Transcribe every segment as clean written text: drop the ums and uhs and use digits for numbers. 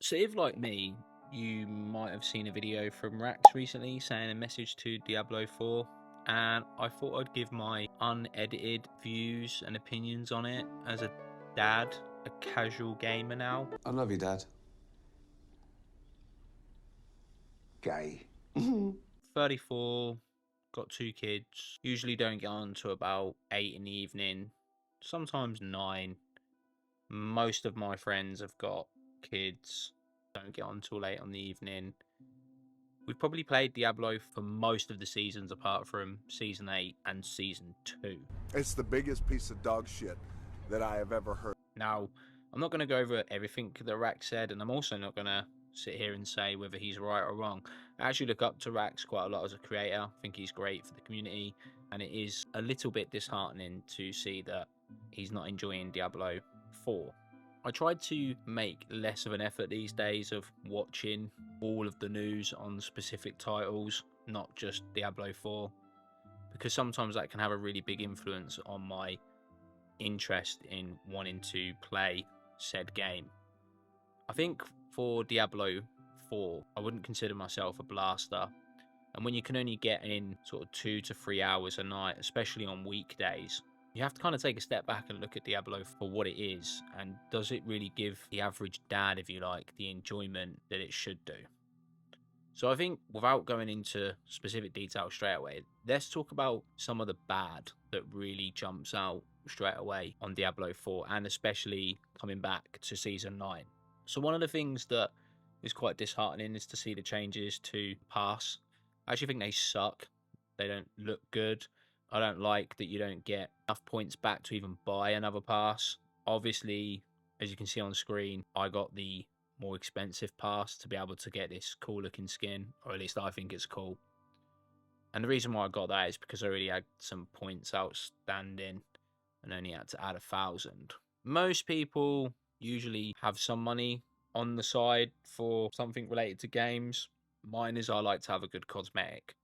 So if, like me, you might have seen a video from Rants recently saying a message to Diablo 4, and I thought I'd give my unedited views and opinions on it as a dad, a casual gamer now. I love you, Dad. Gay. 34, got 2 kids, usually don't get on to about 8 in the evening, sometimes 9. Most of my friends have got kids, don't get on till late on the evening. We've probably played Diablo for most of the seasons apart from Season 8 and Season 2. It's the biggest piece of dog shit that I have ever heard. Now, I'm not going to go over everything that Rax said, and I'm also not going to sit here and say whether he's right or wrong. I actually look up to Rax quite a lot as a creator. I think he's great for the community, and it is a little bit disheartening to see that he's not enjoying Diablo 4. I tried to make less of an effort these days of watching all of the news on specific titles, not just Diablo 4, because sometimes that can have a really big influence on my interest in wanting to play said game. I think for Diablo 4, I wouldn't consider myself a blaster, and when you can only get in sort of 2 to 3 hours a night, especially on weekdays, you have to kind of take a step back and look at Diablo for what it is, and does it really give the average dad, if you like, the enjoyment that it should do? So I think without going into specific detail straight away, let's talk about some of the bad that really jumps out straight away on Diablo 4, and especially coming back to Season 9. So one of the things that is quite disheartening is to see the changes to pass. I actually think they suck. They don't look good. I don't like that you don't get enough points back to even buy another pass. Obviously, as you can see on screen, I got the more expensive pass to be able to get this cool looking skin, or at least I think it's cool. And the reason why I got that is because I already had some points outstanding and only had to add 1,000. Most people usually have some money on the side for something related to games. Mine is I like to have a good cosmetic.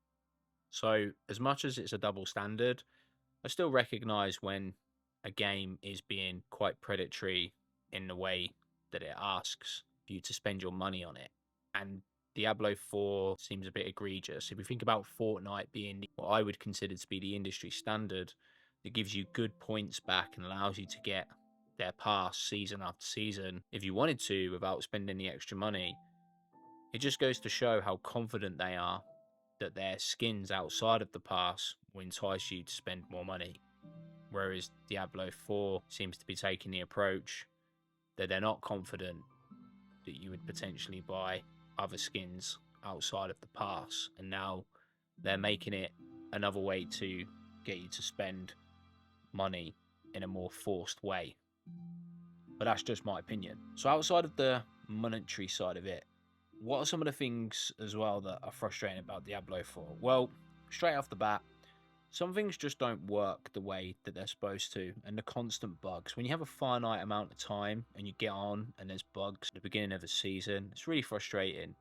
So as much as it's a double standard, I still recognize when a game is being quite predatory in the way that it asks for you to spend your money on it. And Diablo 4 seems a bit egregious. If we think about Fortnite being what I would consider to be the industry standard, that gives you good points back and allows you to get their pass season after season if you wanted to without spending the extra money, it just goes to show how confident they are that their skins outside of the pass will entice you to spend more money. Whereas Diablo 4 seems to be taking the approach that they're not confident that you would potentially buy other skins outside of the pass, and now they're making it another way to get you to spend money in a more forced way. But that's just my opinion. So outside of the monetary side of it, what are some of the things as well that are frustrating about Diablo 4? Well, straight off the bat, some things just don't work the way that they're supposed to, and the constant bugs. When you have a finite amount of time and you get on and there's bugs at the beginning of a season, it's really frustrating.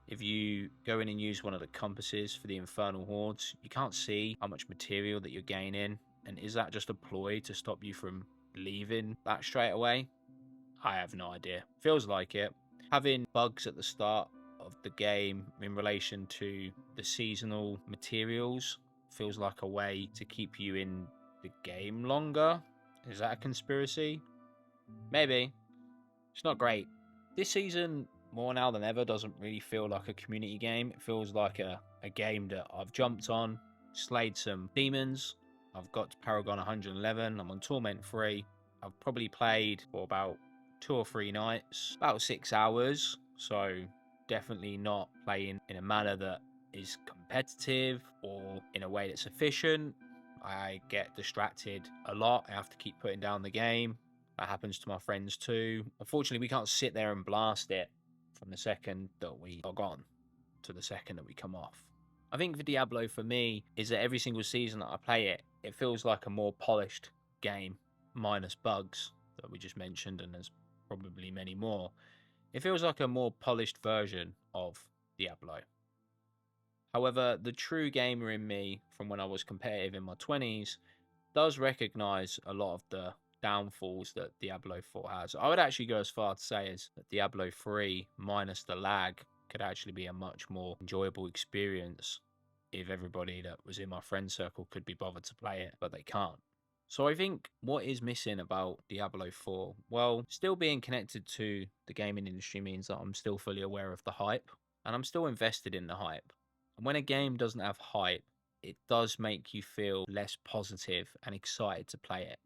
If you go in and use one of the compasses for the infernal hordes, you can't see how much material that you're gaining, and is that just a ploy to stop you from leaving that straight away? I have no idea. Feels like it. Having bugs at the start of the game in relation to the seasonal materials feels like a way to keep you in the game longer. Is that a conspiracy? Maybe. It's not great. This season, more now than ever, doesn't really feel like a community game. It feels like a game that I've jumped on, slayed some demons. I've got to Paragon 111. I'm on Torment 3. I've probably played for about 2 or 3 nights, about 6 hours. So definitely not playing in a manner that is competitive or in a way that's efficient. I get distracted a lot. I have to keep putting down the game. That happens to my friends too. Unfortunately, we can't sit there and blast it from the second that we log on to the second that we come off. I think for Diablo, for me, is that every single season that I play it, it feels like a more polished game, minus bugs that we just mentioned, and there's probably many more. It feels like a more polished version of Diablo. However, the true gamer in me from when I was competitive in my 20s does recognise a lot of the downfalls that Diablo 4 has. I would actually go as far to say as that Diablo 3 minus the lag could actually be a much more enjoyable experience if everybody that was in my friend circle could be bothered to play it, but they can't. So I think what is missing about Diablo 4, well, still being connected to the gaming industry means that I'm still fully aware of the hype and I'm still invested in the hype. And when a game doesn't have hype, it does make you feel less positive and excited to play it.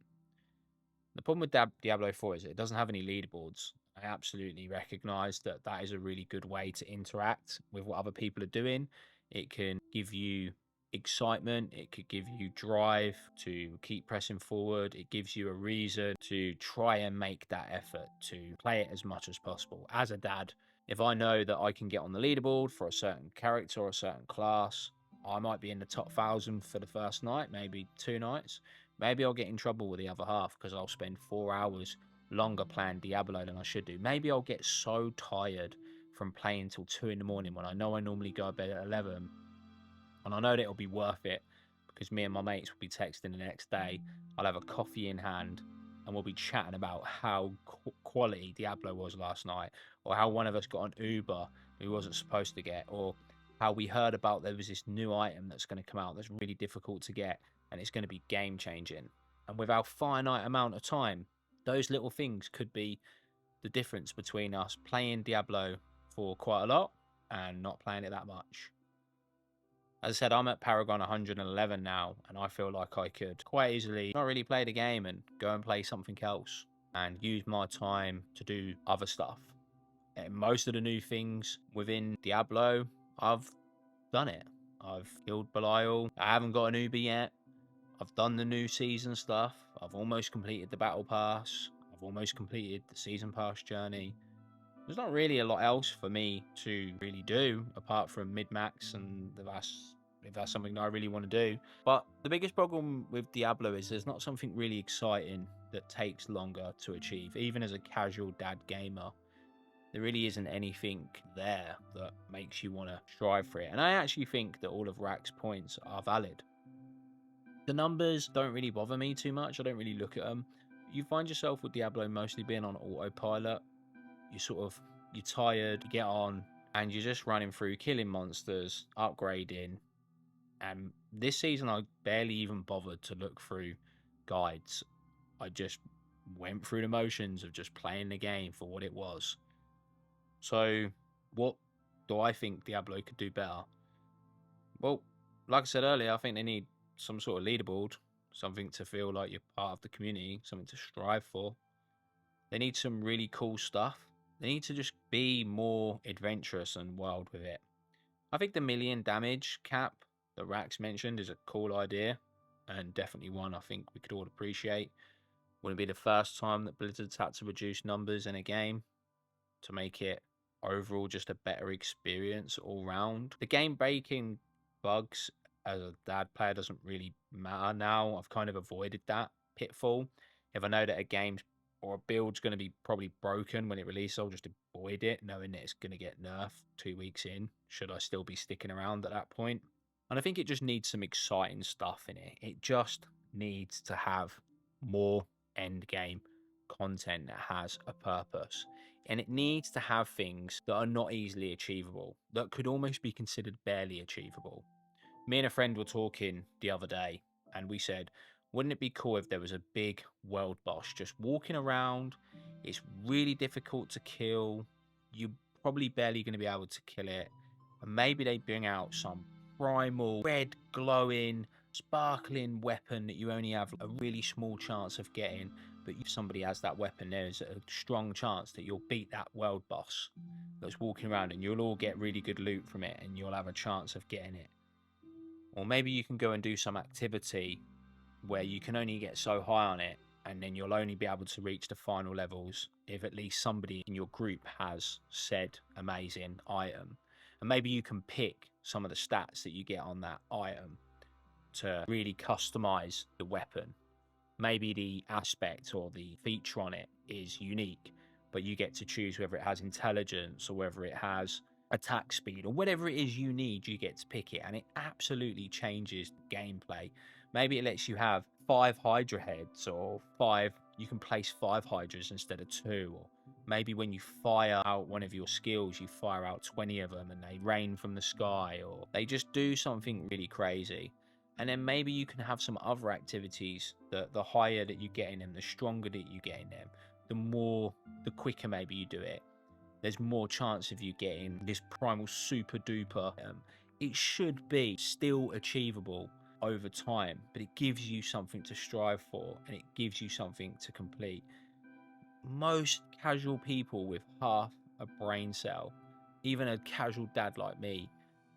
The problem with Diablo 4 is it doesn't have any leaderboards. I absolutely recognize that that is a really good way to interact with what other people are doing. It can give you excitement, it could give you drive to keep pressing forward, it gives you a reason to try and make that effort to play it as much as possible. As a dad, if I know that I can get on the leaderboard for a certain character or a certain class, I might be in the top 1,000 for the first night, maybe 2 nights. Maybe I'll get in trouble with the other half because I'll spend 4 hours longer playing Diablo than I should do. Maybe I'll get so tired from playing till 2 in the morning when I know I normally go to bed at 11. And I know that it'll be worth it because me and my mates will be texting the next day. I'll have a coffee in hand and we'll be chatting about how quality Diablo was last night, or how one of us got an Uber who wasn't supposed to get, or how we heard about there was this new item that's going to come out that's really difficult to get and it's going to be game changing. And with our finite amount of time, those little things could be the difference between us playing Diablo for quite a lot and not playing it that much. As I said, I'm at Paragon 111 now, and I feel like I could quite easily not really play the game and go and play something else and use my time to do other stuff. And most of the new things within Diablo, I've done it. I've killed Belial. I haven't got an Uber yet. I've done the new season stuff. I've almost completed the battle pass. I've almost completed the season pass journey. There's not really a lot else for me to really do apart from mid-max, and if that's something that I really want to do. But the biggest problem with Diablo is there's not something really exciting that takes longer to achieve. Even as a casual dad gamer, there really isn't anything there that makes you want to strive for it. And I actually think that all of Rack's points are valid. The numbers don't really bother me too much. I don't really look at them. You find yourself with Diablo mostly being on autopilot. You're tired, you get on, and you're just running through, killing monsters, upgrading. And this season, I barely even bothered to look through guides. I just went through the motions of just playing the game for what it was. So, what do I think Diablo could do better? Well, like I said earlier, I think they need some sort of leaderboard, something to feel like you're part of the community, something to strive for. They need some really cool stuff. They need to just be more adventurous and wild with it. I think the million damage cap that Rax mentioned is a cool idea, and definitely one I think we could all appreciate. Wouldn't be the first time that Blizzard's had to reduce numbers in a game to make it overall just a better experience all round. The game breaking bugs as a dad player doesn't really matter now. I've kind of avoided that pitfall. If I know that a game's or a build's going to be probably broken when it releases, I'll just avoid it, knowing that it's going to get nerfed 2 weeks in, should I still be sticking around at that point. And I think it just needs some exciting stuff in it. It just needs to have more end game content that has a purpose. And it needs to have things that are not easily achievable, that could almost be considered barely achievable. Me and a friend were talking the other day, and we said, wouldn't it be cool if there was a big world boss just walking around? It's really difficult to kill. You're probably barely going to be able to kill it. And maybe they bring out some primal, red, glowing, sparkling weapon that you only have a really small chance of getting. But if somebody has that weapon, there's a strong chance that you'll beat that world boss that's walking around, and you'll all get really good loot from it, and you'll have a chance of getting it. Or maybe you can go and do some activity where you can only get so high on it, and then you'll only be able to reach the final levels if at least somebody in your group has said amazing item. And maybe you can pick some of the stats that you get on that item to really customize the weapon. Maybe the aspect or the feature on it is unique, but you get to choose whether it has intelligence or whether it has attack speed or whatever it is you need. You get to pick it, and it absolutely changes the gameplay. Maybe it lets you have 5 Hydra heads or 5 you can place 5 hydras instead of 2, or maybe when you fire out one of your skills, you fire out 20 of them and they rain from the sky, or they just do something really crazy. And then maybe you can have some other activities that the higher that you get in them, the stronger that you get in them, the quicker maybe you do it. There's more chance of you getting this primal super duper. It should be still achievable over time, but it gives you something to strive for and it gives you something to complete. Most casual people with half a brain cell, even a casual dad like me,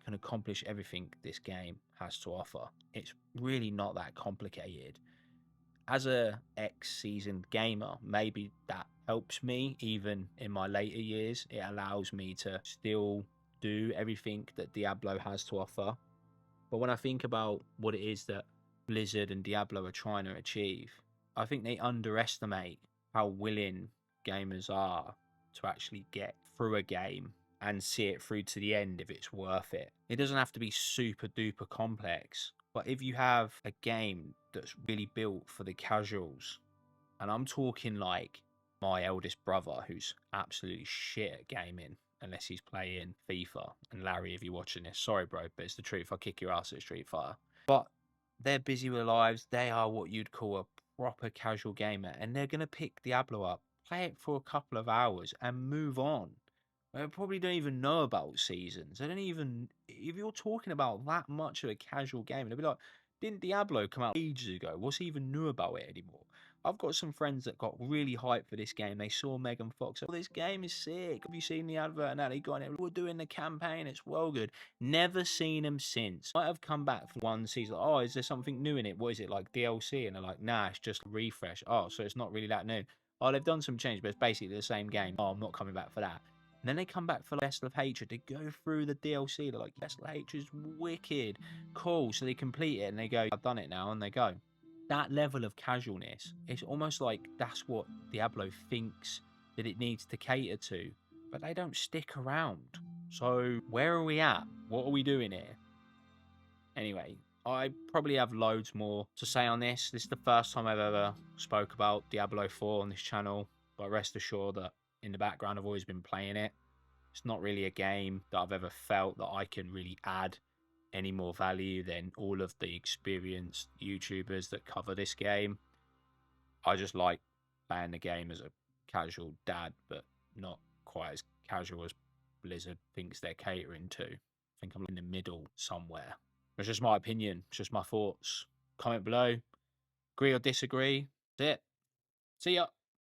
can accomplish everything this game has to offer. It's really not that complicated. As a ex-seasoned gamer, maybe that helps me even in my later years. It allows me to still do everything that Diablo has to offer. But when I think about what it is that Blizzard and Diablo are trying to achieve, I think they underestimate how willing gamers are to actually get through a game and see it through to the end if it's worth it. It doesn't have to be super duper complex, but if you have a game that's really built for the casuals, and I'm talking like my eldest brother who's absolutely shit at gaming unless he's playing FIFA. And Larry, if you're watching this, sorry bro, but it's the truth. I'll kick your ass at Street Fighter. But they're busy with their lives. They are what you'd call a proper casual gamer, and they're gonna pick Diablo up, play it for a couple of hours, and move on. They probably don't even know about seasons. They don't even. If you're talking about that much of a casual game, they'll be like, "Didn't Diablo come out ages ago? What's even new about it anymore?" I've got some friends that got really hyped for this game. They saw Megan Fox. Oh, this game is sick. Have you seen the advert? And now they got it. We're doing the campaign. It's well good. Never seen them since. Might have come back for one season. Oh, is there something new in it? What is it, like DLC? And they're like, nah, it's just a refresh. Oh, so it's not really that new. Oh, they've done some change, but it's basically the same game. Oh, I'm not coming back for that. And then they come back for Vessel of Hatred. They go through the DLC. They're like, Vessel of Hatred is wicked. Cool. So they complete it and they go, I've done it now. And they go. That level of casualness, it's almost like that's what Diablo thinks that it needs to cater to, but they don't stick around. So where are we at? What are we doing here? Anyway, I probably have loads more to say on this. This is the first time I've ever spoke about Diablo 4 on this channel, but rest assured that in the background I've always been playing it. It's not really a game that I've ever felt that I can really add any more value than all of the experienced YouTubers that cover this game. I just like playing the game as a casual dad, but not quite as casual as Blizzard thinks they're catering to. I think I'm in the middle somewhere. It's just my opinion. It's just my thoughts. Comment below. Agree or disagree. That's it. See ya.